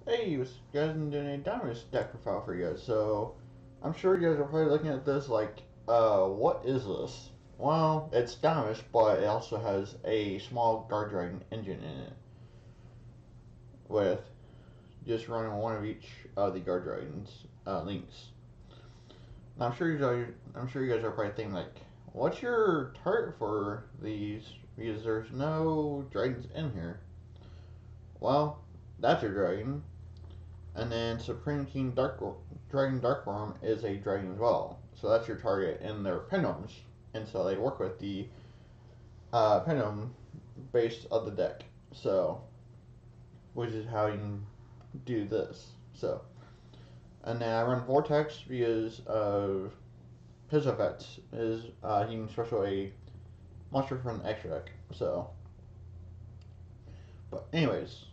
Hey, what's guys, I'm doing a Dinomist deck profile for you guys. So, I'm sure you guys are probably looking at this like, what is this? Well, it's Dinomist, but it also has a small Guardragon engine in it, with just running one of each of the Guardragon's links. Now, I'm sure you guys are probably thinking like, what's your target for these? Because there's no dragons in here. Well, that's your dragon. And then Supreme King Dragon Darkworm is a dragon as well. So that's your target in their pendoms. And so they work with the pendom base of the deck. So, which is how you can do this. So, and then I run Vortex because of his effects. Is he can special a monster from the extra deck. So, but anyways,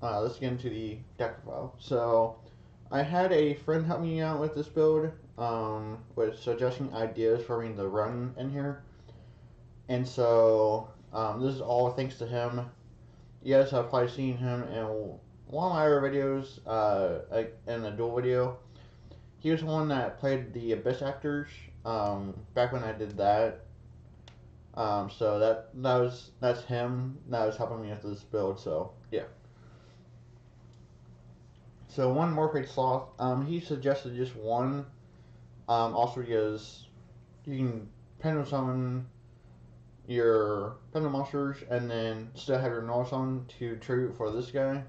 let's get into the deck profile. So, I had a friend help me out with this build, with suggesting ideas for me to run in here. And so, this is all thanks to him. You guys have probably seen him in one of my other videos, in a duel video. He was the one that played the Abyss actors, back when I did that. So that's him that was helping me with this build. So yeah. So one Morphate Sloth, he suggested just one. Also because you can pendulum summon your pendulum monsters and then still have your normal summon to tribute for this guy.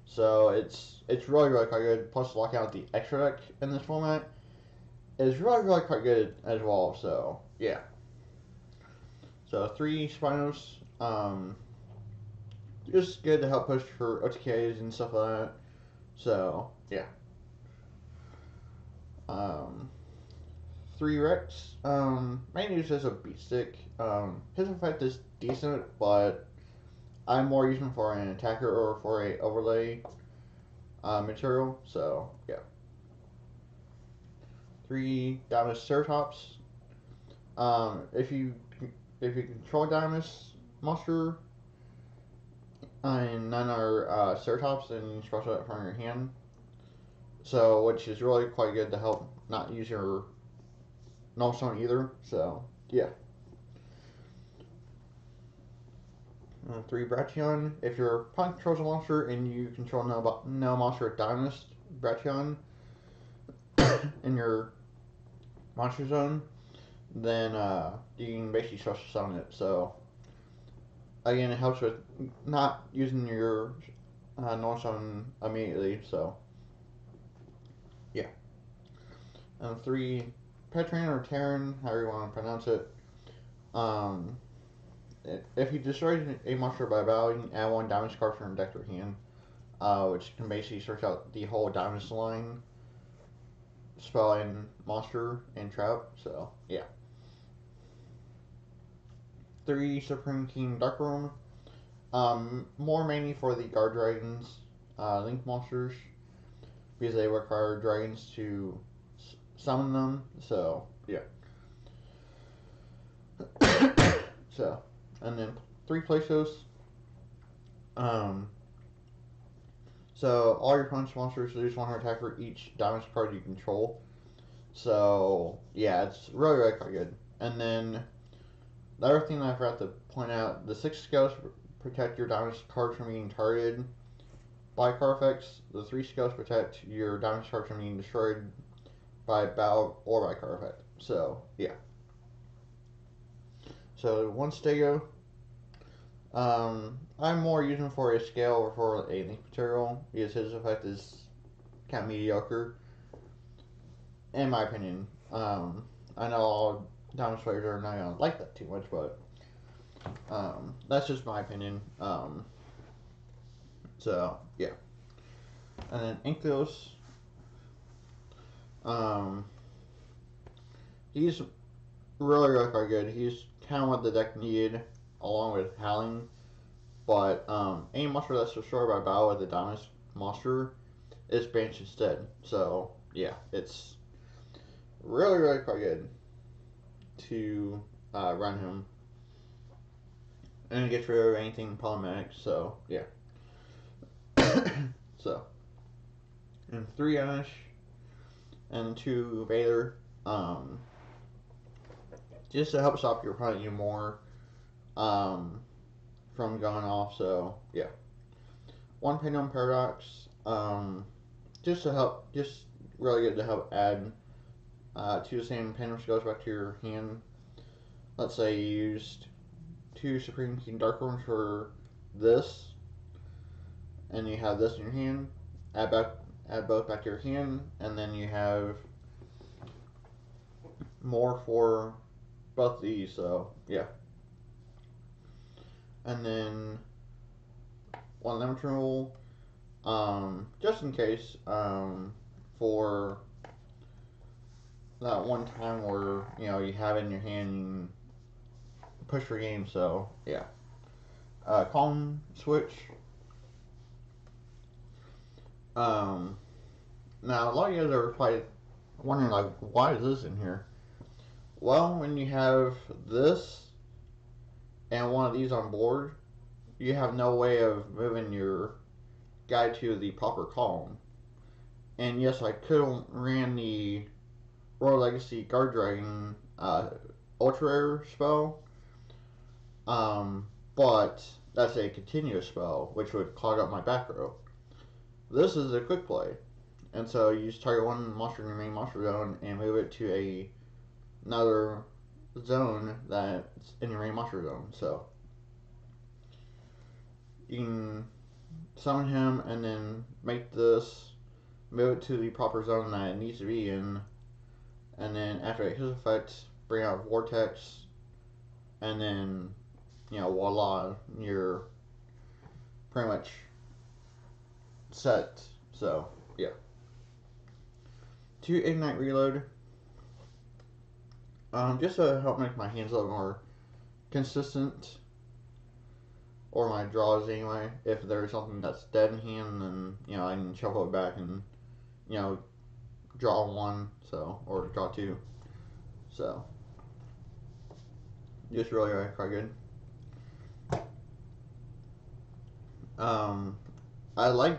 So it's really quite good. Plus locking out the extra deck in this format is really quite good as well. So yeah. So 3 Spinos, just good to help push for OTKs and stuff like that. So yeah. Um, 3 Rex. Mainly used as a beat stick. His effect is decent, but I'm more using him for an attacker or for a overlay material. So yeah. 3 Dinomist Ceratops. If you control Dinomist monster and none are Ceratops, then you special it from your hand. So which is really quite good to help not use your null stone either. So yeah. 3 Brachion. If your opponent controls a monster and you control no monster with Dinomist Brachion in your monster zone, then you can basically special summon it. So again, it helps with not using your null summon immediately. So yeah. And 3 Petran or Terran, however you want to pronounce it. Um, if you destroy a monster by battle, you can add 1 Diamond card from your deck or hand, which can basically search out the whole Diamond line, spell and monster and trap. So yeah. 3 Supreme King Darkworm. More mainly for the guard dragons, link monsters, because they require dragons to summon them. So yeah. So, and then 3 Placeos. Um, so all your punch monsters lose 1 attack for each damage card you control. So yeah, it's really quite good. And then the other thing that I forgot to point out: the 6 scales protect your damage cards from being targeted by card effects. The 3 scales protect your damage cards from being destroyed by battle or by card effect. So yeah. So 1 Stego. I'm more using for a scale or for a link material because his effect is kind of mediocre, in my opinion. I know all Diamond players are not gonna like that too much, but that's just my opinion. So yeah, and then Inkos. Um, he's really quite good. He's kind of what the deck needed, along with Howling. But any monster that's destroyed by battle with a Diamond monster is banished instead. So yeah, it's really quite good to run him, and it gets rid of anything problematic. So yeah. So and 3 Ash, and 2 Vader. Just to help stop your opponent even more from going off. So yeah, 1 Pendulum Paradox. Just to help, just really good to help add 2 the same pendulum goes back to your hand. Let's say you used 2 Supreme King Darkborns for this, and you have this in your hand. Add both back to your hand, and then you have more for both of these. So yeah, and then 1 Limit Rule, just in case, for that one time where you have it in your hand, and push for game. So yeah, Calm Switch. Now a lot of you guys are probably wondering, like, why is this in here? Well, when you have this and one of these on board, you have no way of moving your guy to the proper column. And yes, I could have ran the Royal Legacy Guardragon Ultra Rare spell, but that's a continuous spell, which would clog up my back row. This is a quick play, and so you just target one monster in your main monster zone and move it to another zone that's in your main monster zone. So you can summon him and then make this, move it to the proper zone that it needs to be in, and then activate his effect, bring out Vortex, and then voila, you're pretty much set. So yeah, 2 Ignite Reload, just to help make my hands a little more consistent, or my draws anyway. If there's something that's dead in hand, then I can shuffle it back and draw 1, so, or draw 2. So just really quite good. I like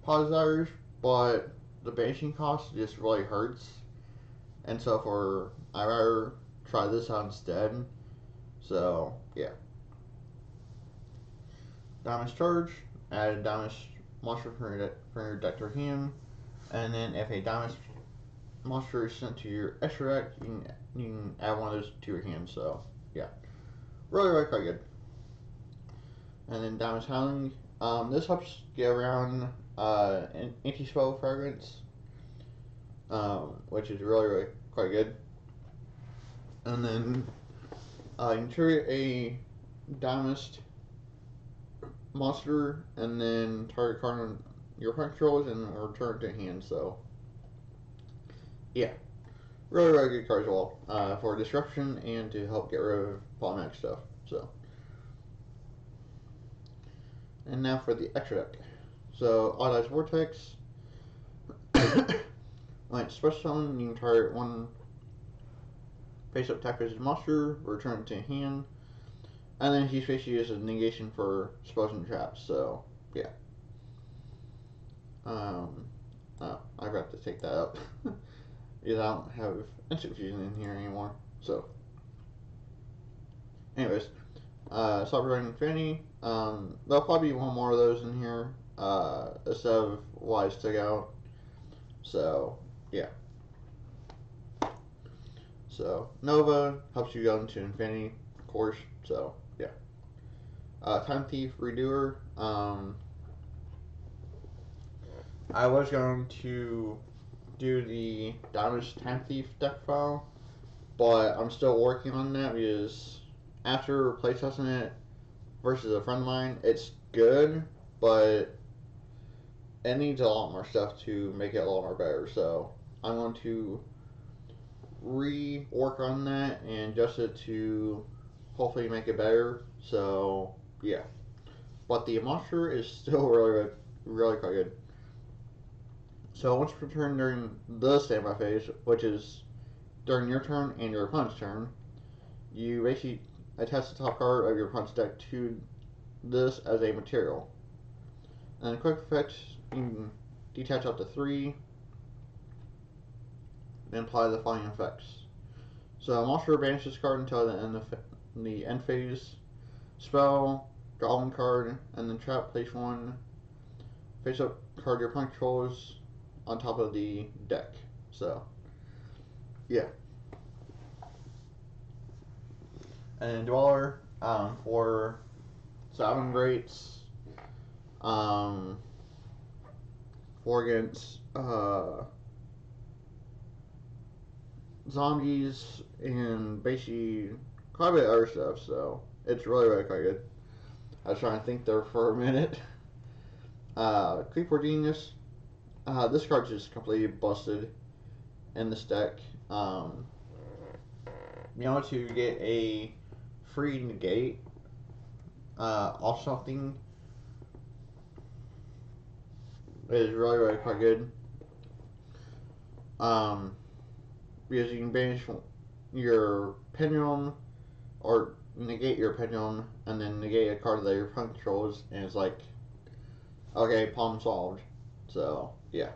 Positors, but the banishing cost just really hurts, and so I'd rather try this out instead. So yeah, Dinomist Charge, add a Dinomist monster from your deck to your hand, and then if a Dinomist monster is sent to your extra deck, you can add one of those to your hand. So yeah, really quite good. And then Dinomist Howling, this helps get around anti-spell fragrance, which is really quite good. And then you can trigger a Dinomist monster and then target card on your opponent controls and return it to hand. So yeah, really good cards as well, for disruption and to help get rid of problematic stuff. So, and now for the extra deck. So Odd-Eyes Vortex. When it's special summon, you can target one face-up attack as a monster, return it to hand, and then he's basically used as a negation for spells and traps. So yeah. Oh, I forgot to take that out because I don't have instant fusion in here anymore. So, anyways, Cyber Infinity. There'll probably be one more of those in here, instead of what I took out. So yeah. So Nova helps you go into infinity, of course. So yeah. Time Thief Redoer. I was going to do the Dinomist Time Thief deck file, but I'm still working on that because after playtesting it versus a friend of mine, it's good, but it needs a lot more stuff to make it a lot more better. So I'm going to rework on that and adjust it to hopefully make it better. So yeah, but the monster is still really quite good. So once you return during the standby phase, which is during your turn and your opponent's turn, you basically attach the top card of your opponent's deck to this as a material. And a quick effect, you can detach up to 3, then apply the following effects. So monster banish this card until the end phase. Spell, draw 1 card, and then trap, place 1 face up card your opponent controls on top of the deck. So, yeah. And Dweller, for 7 greats, for against zombies and basically quite a bit of other stuff, so it's really quite good. I was trying to think there for a minute. Creeper Genius. This card's just completely busted in this deck. To get a free negate off something is really quite good. Because you can banish your pendulum or negate your pendulum and then negate a card that your opponent controls, and it's like, okay, problem solved. So yeah,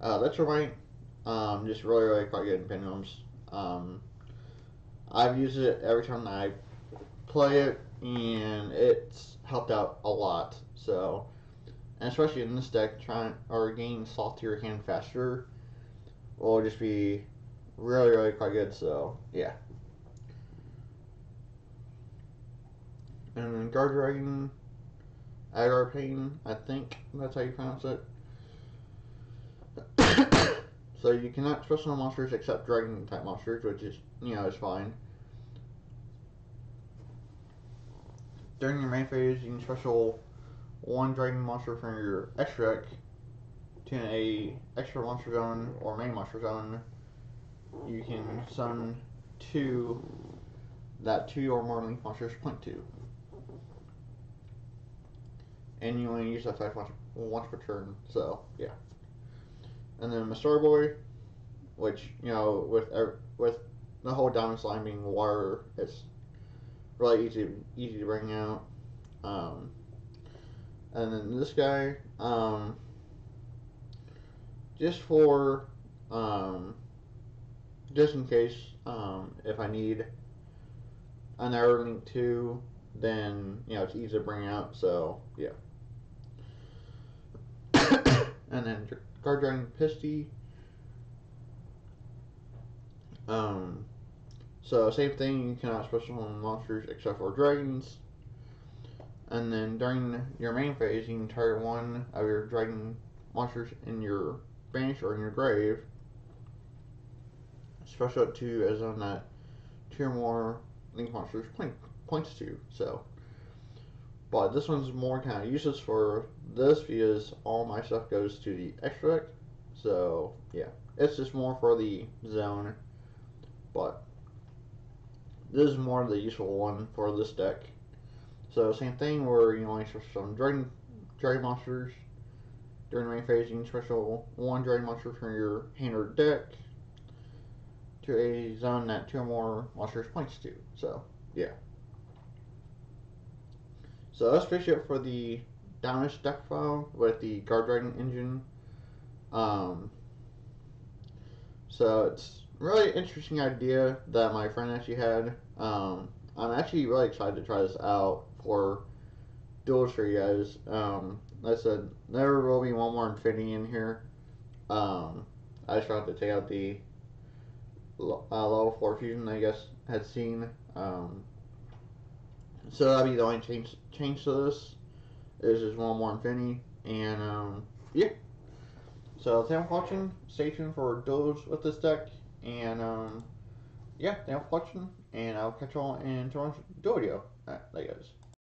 that's right. Just really quite good in pendulums. I've used it every time I play it, and it's helped out a lot. So, and especially in this deck, trying or getting sloth to your hand faster will just be really quite good. So yeah. And then Guardragon, Agarpain, I think that's how you pronounce it. So you cannot special monsters except dragon type monsters, which is, is fine. During your main phase, you can special 1 dragon monster from your extra deck to a extra monster zone or main monster zone. You can summon 2 that 2 or more link monsters point to. And you only use that type once per turn, so yeah. And then Star Boy, which, with the whole diamond slime being water, it's really easy to bring out. And then this guy, just for just in case, if I need another link 2, then it's easy to bring out. So yeah. And then Guardragon Pisty. So same thing, you cannot special summon monsters except for dragons. And then during your main phase, you can target 1 of your dragon monsters in your bench or in your grave. Special up to a zone that 2 or more link monsters points to. So, but this one's more kind of useless for this because all my stuff goes to the extra deck. So yeah, it's just more for the zone. But this is more the useful one for this deck. So same thing where you only special some dragon monsters during the main phase. You can special 1 dragon monster from your hand or deck to a zone that 2 or more monsters points to. So yeah. So that's basically it for the Dinomist deck file with the Guardragon engine. So it's really interesting idea that my friend actually had. I'm actually really excited to try this out for duels for you guys. Like I said, there will be one more Infinity in here. I just have to take out the level 4 fusion that I guess had seen. So that'll be the only change to this. Is just one more Infinity, and yeah. So thanks for watching. Stay tuned for duels with this deck, and yeah, thanks for watching, and I'll catch you all in tomorrow's duel video. Alright, there you guys.